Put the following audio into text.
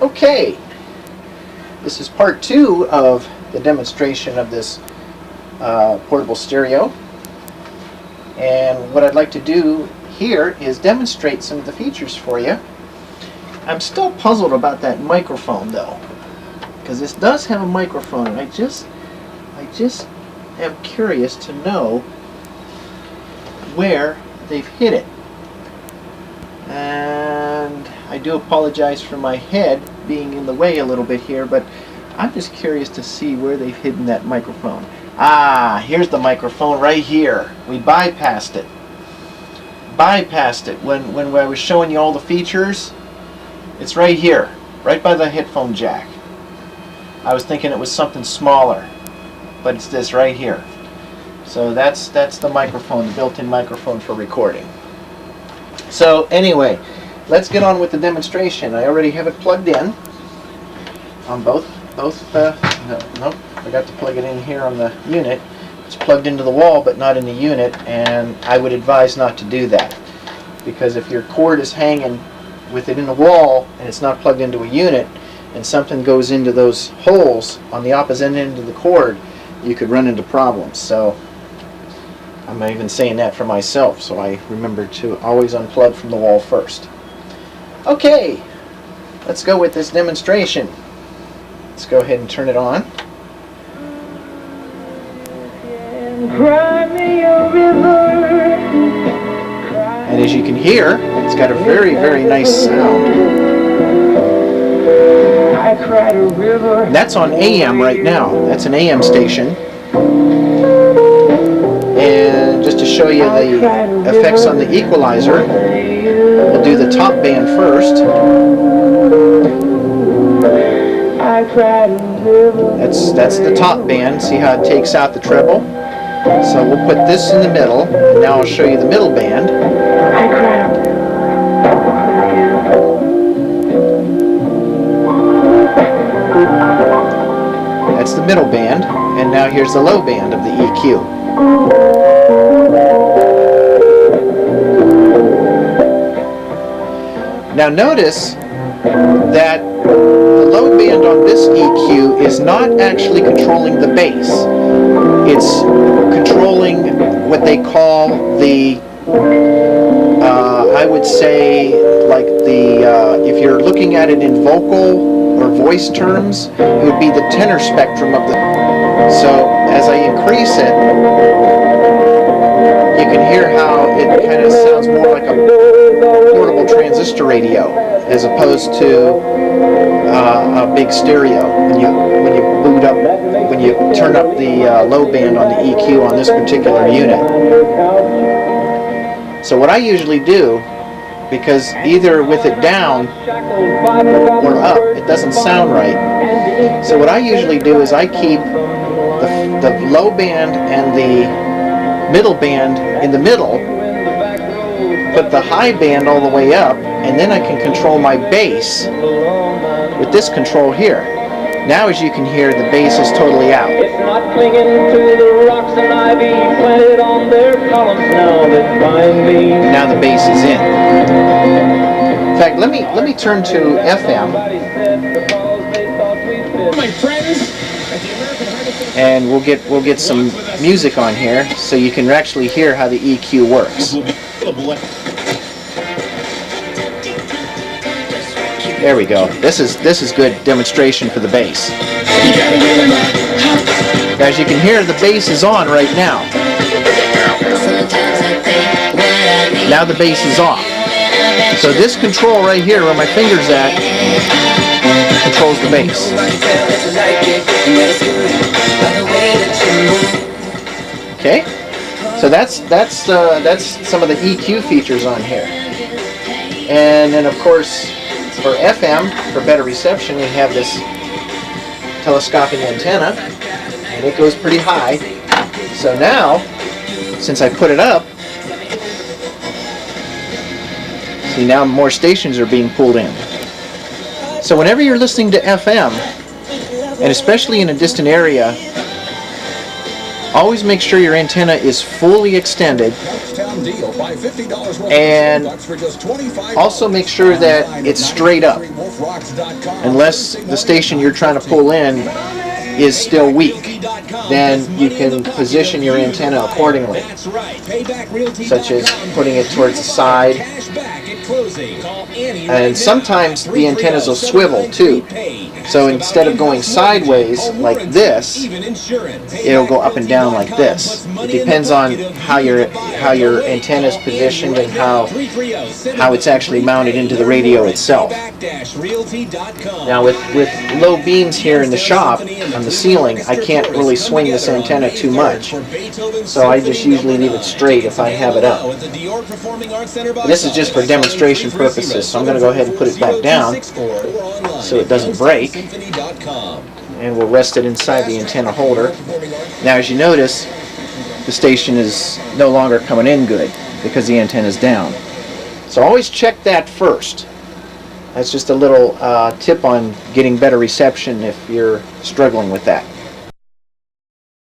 Okay, this is part 2 of the demonstration of this portable stereo, and what I'd like to do here is demonstrate some of the features for you. I'm still puzzled about that microphone though, because this does have a microphone, and I just am curious to know where they've hit it. And I do apologize for my head being in the way a little bit here, but I'm just curious to see where they've hidden that microphone. Ah, here's the microphone right here. We bypassed it. When I was showing you all the features. It's right here, right by the headphone jack. I was thinking it was something smaller, but it's this right here. So that's the microphone, the built-in microphone for recording. So anyway, let's get on with the demonstration. I already have it plugged in on both. Nope, forgot to plug it in here on the unit. It's plugged into the wall, but not in the unit, and I would advise not to do that, because if your cord is hanging with it in the wall and it's not plugged into a unit, and something goes into those holes on the opposite end of the cord, you could run into problems. So I'm even saying that for myself, so I remember to always unplug from the wall first. Okay, let's go with this demonstration. Let's go ahead and turn it on. And as you can hear, it's got a very, very nice sound. And that's on AM right now. That's an AM station. And just to show you the effects on the equalizer, we'll do the top band first. That's the top band. See how it takes out the treble? So we'll put this in the middle, and now I'll show you the middle band. That's the middle band, and now here's the low band of the EQ. Now notice that the low band on this EQ is not actually controlling the bass. It's controlling what they call the, I would say, like the, if you're looking at it in vocal or voice terms, it would be the tenor spectrum of the. So as I increase it, you can hear how it kind of sounds more like a portable transistor radio as opposed to a big stereo. When you boot up, when you turn up the low band on the EQ on this particular unit. So what I usually do, because either with it down or up, it doesn't sound right. So what I usually do is I keep the low band and the middle band in the middle, put the high band all the way up, and then I can control my bass with this control here. Now as you can hear, the bass is totally out. It's not clinging to the rocks and ivy planted on their columns now that bind me. Now the bass is in. In fact, let me turn to FM. My friends, and we'll get some music on here so you can actually hear how the EQ works. There we go. This is good demonstration for the bass. As you can hear, the bass is on right now. Now the bass is off. So this control right here, where my finger's at, controls the bass. Okay. So that's some of the EQ features on here. And then of course, for FM, for better reception, we have this telescopic antenna, and it goes pretty high. So now, since I put it up, see, now more stations are being pulled in. So whenever you're listening to FM, and especially in a distant area, always make sure your antenna is fully extended, and also make sure that it's straight up. unless the station you're trying to pull in is still weak. Then you can position your antenna accordingly, such as putting it towards the side. And sometimes the antennas will swivel too. So instead of going sideways like this, it'll go up and down like this. It depends on how your antenna is positioned and how it's actually mounted into the radio itself. Now with low beams here in the shop on the ceiling, I can't really swing this antenna too much. So I just usually leave it straight if I have it up. This is just for demonstration purposes, so I'm going to go ahead and put it back down so it doesn't break. And we'll rest it inside the antenna holder. Now as you notice, the station is no longer coming in good because the antenna is down. So always check that first. That's just a little tip on getting better reception if you're struggling with that.